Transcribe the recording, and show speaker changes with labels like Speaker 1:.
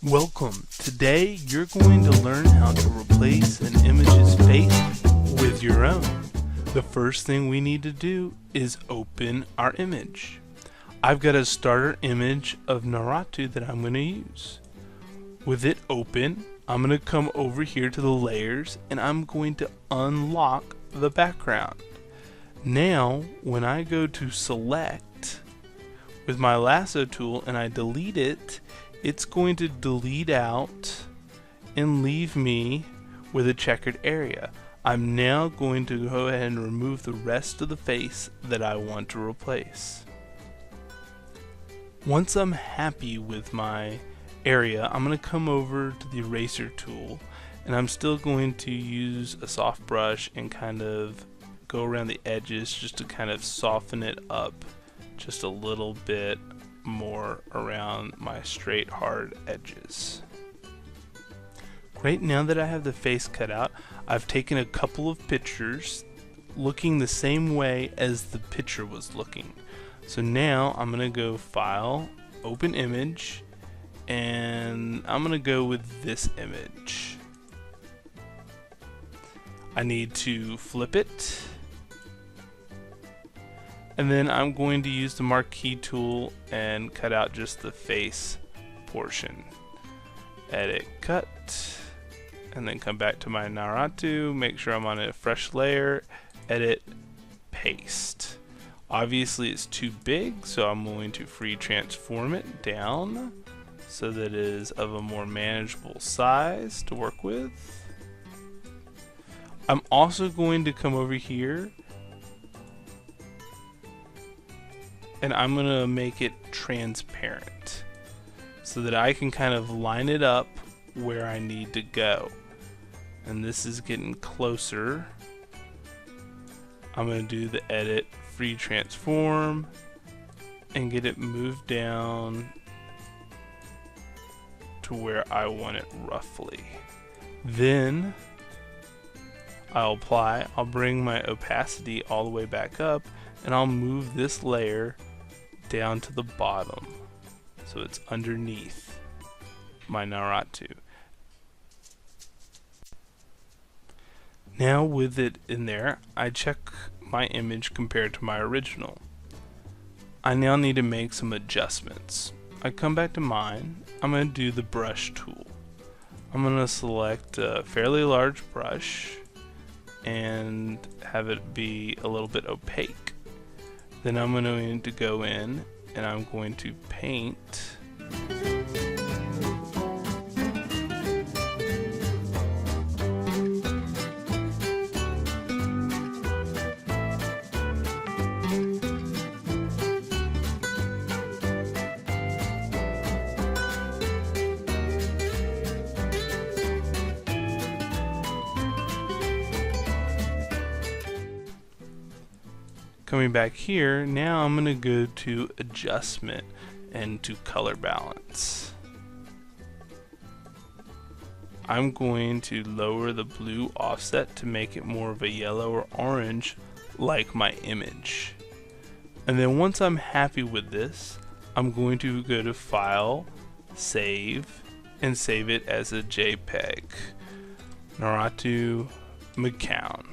Speaker 1: Welcome. Today you're going to learn how to replace an image's face with your own. The first thing we need to do is open our image. I've got a starter image of Naruto that I'm going to use. With it open, I'm going to come over here to the layers and I'm going to unlock the background. Now, when I go to select with my lasso tool and I delete it, it's going to delete out and leave me with a checkered area. I'm now going to go ahead and remove the rest of the face that I want to replace. Once I'm happy with my area, I'm going to come over to the eraser tool and I'm still going to use a soft brush and kind of go around the edges just to kind of soften it up just a little bit more around my straight hard edges. Great, now that I have the face cut out, I've taken a couple of pictures looking the same way as the picture was looking. So now I'm going to go File, Open Image, and I'm going to go with this image. I need to flip it, and then I'm going to use the marquee tool and cut out just the face portion. Edit, cut, and then come back to my Naruto, make sure I'm on a fresh layer, edit, paste. Obviously it's too big, so I'm going to free transform it down so that it is of a more manageable size to work with. I'm also going to come over here and I'm going to make it transparent so that I can kind of line it up where I need to go. And this is getting closer. I'm going to do the edit, free transform, and get it moved down to where I want it roughly. Then I'll bring my opacity all the way back up, and I'll move this layer down to the bottom so it's underneath my Naruto. Now with it in there, I check my image compared to my original. I now need to make some adjustments. I come back to mine, I'm going to do the brush tool. I'm going to select a fairly large brush and have it be a little bit opaque. Then I'm going to go in and I'm going to paint Coming back here, now I'm going to go to adjustment and to color balance. I'm going to lower the blue offset to make it more of a yellow or orange like my image. And then once I'm happy with this, I'm going to go to File, Save, and save it as a JPEG. Naruto McCown.